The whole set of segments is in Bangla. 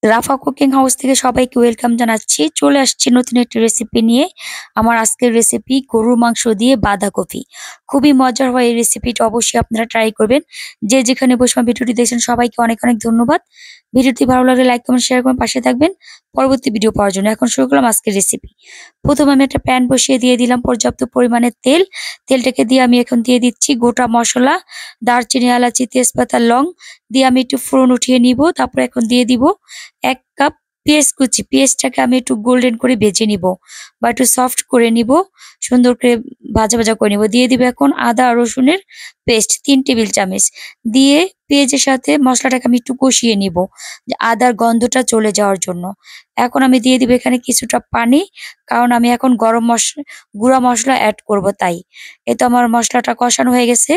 রাফা কুকিং হাউস থেকে সবাইকে ওয়েলকাম জানাচ্ছি। চলে আসছি নতুন একটি রেসিপি নিয়ে। আমার আজকের রেসিপি গরুর মাংস দিয়ে বাঁধাকপি। খুবই মজার হয় এই রেসিপিটা, অবশ্যই আপনারা ট্রাই করবেন। যে যেখানে বসে আমার ভিডিওটি দেখছেন সবাইকে অনেক অনেক ধন্যবাদ। ভিডিওটি ভালো লাগলে লাইক কমেন্ট শেয়ার করে পাশে থাকবেন পরবর্তী ভিডিও পাওয়ার জন্য। এখন শুরু করলাম আজকের রেসিপি। প্রথমে আমি একটা প্যান বসিয়ে দিয়ে দিলাম পর্যাপ্ত পরিমাণে তেল। তেলটাকে দিয়ে আমি এখন দিয়ে দিচ্ছি গোটা মশলা, দারচিনি, এলাচি, তেজপাতা, লং দিয়ে আমি একটু ফোড়ন উঠিয়ে নিব। তারপর এখন দিয়ে দিব ১ কাপ পেঁয়াজ কুচি। পেঁয়াজটাকে আমি একটু গোল্ডেন করে ভেজে নিব বা একটু সফট করে নিব, সুন্দর করে ভাজা ভাজা করে নিব। দিয়ে দিব এখন আদা রসুনের পেস্ট ৩ টেবিল চামচ। দিয়ে পেঁয়াজের সাথে মশলাটাকে আমি একটু কষিয়ে নিব, যে আদার গন্ধটা চলে যাওয়ার জন্য। এখন আমি দিয়ে দিব এখানে কিছুটা পানি, কারণ আমি এখন গুঁড়া মশলা অ্যাড করব তাই। এই তো আমার মশলাটা কষানো হয়ে গেছে।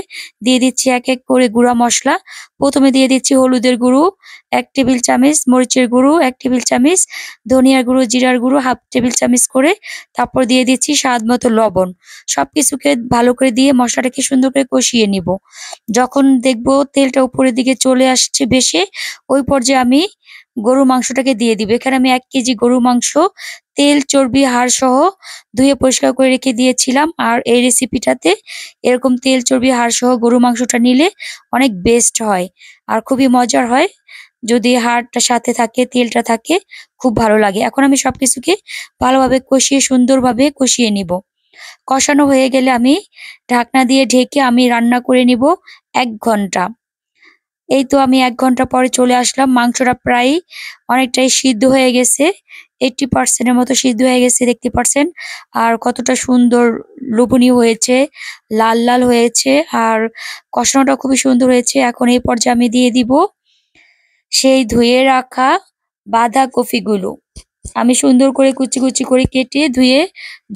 দিয়ে দিচ্ছি এক এক করে গুঁড়া মশলা। প্রথমে দিয়ে দিচ্ছি হলুদের গুঁড়ো ১ টেবিল চামচ, মরিচের গুঁড়ো ১ টেবিল চামচ, ধনিয়ার গুঁড়ো, জিরার গুঁড়ো ১/২ টেবিল চামচ করে। তারপর দিয়ে দিচ্ছি স্বাদ মতো লবণ। সবকিছুকে ভালো করে দিয়ে মশলাটাকে সুন্দর করে কষিয়ে নিব। যখন দেখব তেলটা উপরের দিকে চলে আসছে ভেসে, ওই পর্যায়ে আমি গরুর মাংসটাকে দিয়ে দিব। এখানে আমি ১ কেজি গরুর মাংস তেল, চর্বি, হাড় সহ ধুয়ে পরিষ্কার করে রেখে দিয়েছিলাম। আর এই রেসিপিটাতে এরকম তেল, চর্বি, হাড় সহ গরুর মাংসটা নিলে অনেক বেস্ট হয় আর খুবই মজার হয়। যদি হাড়টা সাথে থাকে, তেলটা থাকে, খুব ভালো লাগে। এখন আমি সবকিছুকে ভালোভাবে কষিয়ে সুন্দরভাবে কষিয়ে নিব। কষানো হয়ে গেলে আমি ঢাকনা দিয়ে ঢেকে আমি রান্না করে নিব ১ ঘন্টা। এই তো আমি ১ ঘন্টা পরে চলে আসলাম। মাংসটা প্রায় অনেকটাই সিদ্ধ হয়ে গেছে। 80% এর মতো সিদ্ধ হয়ে গেছে, দেখতে পারছেন। আর কতটা সুন্দর লোভনীয় হয়েছে, লাল, লাল হয়েছে আর কষানোটা খুবই সুন্দর হয়েছে। এখন এই পর্যায়ে আমি দিয়ে দিব সেই ধুয়ে রাখা বাঁধাকপিগুলো। আমি সুন্দর করে কুচি, কুচি করে কেটে ধুয়ে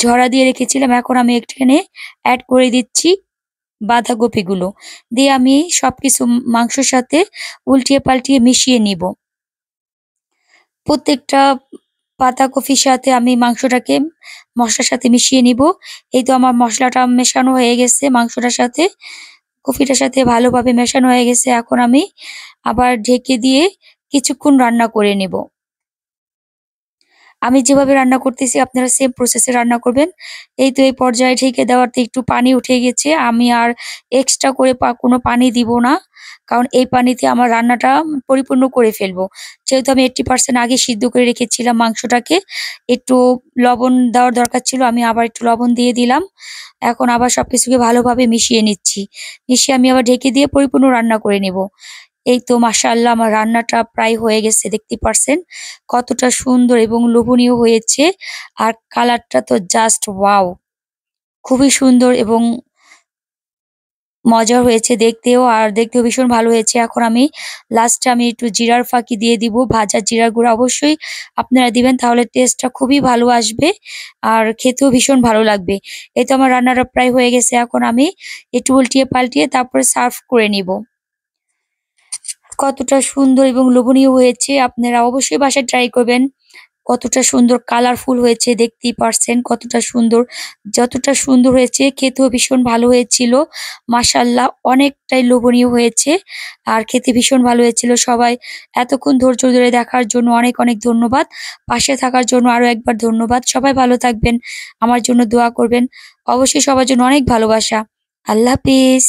ঝরা দিয়ে রেখেছিলাম। এখন আমি এখানে এড করে দিচ্ছি বাঁধাকপিগুলো। দিয়ে আমি সবকিছু মাংসের সাথে উল্টিয়ে পাল্টিয়ে মিশিয়ে নিব। প্রত্যেকটা বাঁধাকপির সাথে আমি মাংসটাকে মসলার সাথে মিশিয়ে নিব। এই তো আমার মসলাটা মেশানো হয়ে গেছে মাংসটার সাথে, কপিটার সাথে ভালোভাবে মেশানো হয়ে গেছে। এখন আমি আবার ঢেকে দিয়ে কিছুক্ষণ রান্না করে নেব। আমি যেভাবে রান্না করতেছি আপনারা সেম প্রসেসে রান্না করবেন। এই তো এই পর্যায়ে ঢেকে দেওয়াতে একটু পানি উঠে গেছে। আমি আর এক্সট্রা করে কোনো পানি দিব না। কারণ এই পানিতে আমার রান্নাটা পরিপূর্ণ করে ফেলবো। যেহেতু আমি 80% আগে সিদ্ধ করে রেখেছিলাম মাংসটাকে, একটু লবণ দেওয়ার দরকার ছিল। আমি আবার একটু লবণ দিয়ে দিলাম। এখন আবার সবকিছুকে ভালোভাবে মিশিয়ে নিচ্ছি। মিশিয়ে আমি আবার ঢেকে দিয়ে পরিপূর্ণ রান্না করে নেব। এই তো মাশাআল্লাহ আমার রান্নাটা প্রায় হয়ে গেছে, দেখতে পারছেন কতটা সুন্দর এবং লোভনীয় হয়েছে। আর কালারটা তো জাস্ট ওয়াও! খুবই সুন্দর এবং মজার হয়েছে দেখতেও, আর দেখতেও ভীষণ ভালো হয়েছে। এখন আমি লাস্টে আমি একটু জিরার ফাঁকি দিয়ে দিব। ভাজা জিরার গুঁড়া অবশ্যই আপনারা দিবেন, তাহলে টেস্টটা খুবই ভালো আসবে আর খেতেও ভীষণ ভালো লাগবে। এই তো আমার রান্নাটা প্রায় হয়ে গেছে। এখন আমি একটু উল্টিয়ে পাল্টিয়ে তারপরে সার্ভ করে নিব। কতটা সুন্দর এবং লোভনীয় হয়েছে, আপনারা অবশ্যই বাসায় ট্রাই করবেন। কতটা সুন্দর কালারফুল হয়েছে দেখতেই পারছেন, কতটা সুন্দর। যতটা সুন্দর হয়েছে খেতেও ভীষণ ভালো হয়েছিল। মাশাআল্লাহ অনেকটাই লোভনীয় হয়েছে আর খেতে ভীষণ ভালো হয়েছিল। সবাই এতক্ষণ ধৈর্য ধরে দেখার জন্য অনেক, অনেক ধন্যবাদ। পাশে থাকার জন্য আরো একবার ধন্যবাদ। সবাই ভালো থাকবেন, আমার জন্য দোয়া করবেন। অবশ্যই সবার জন্য অনেক ভালোবাসা। আল্লাহ হাফেজ।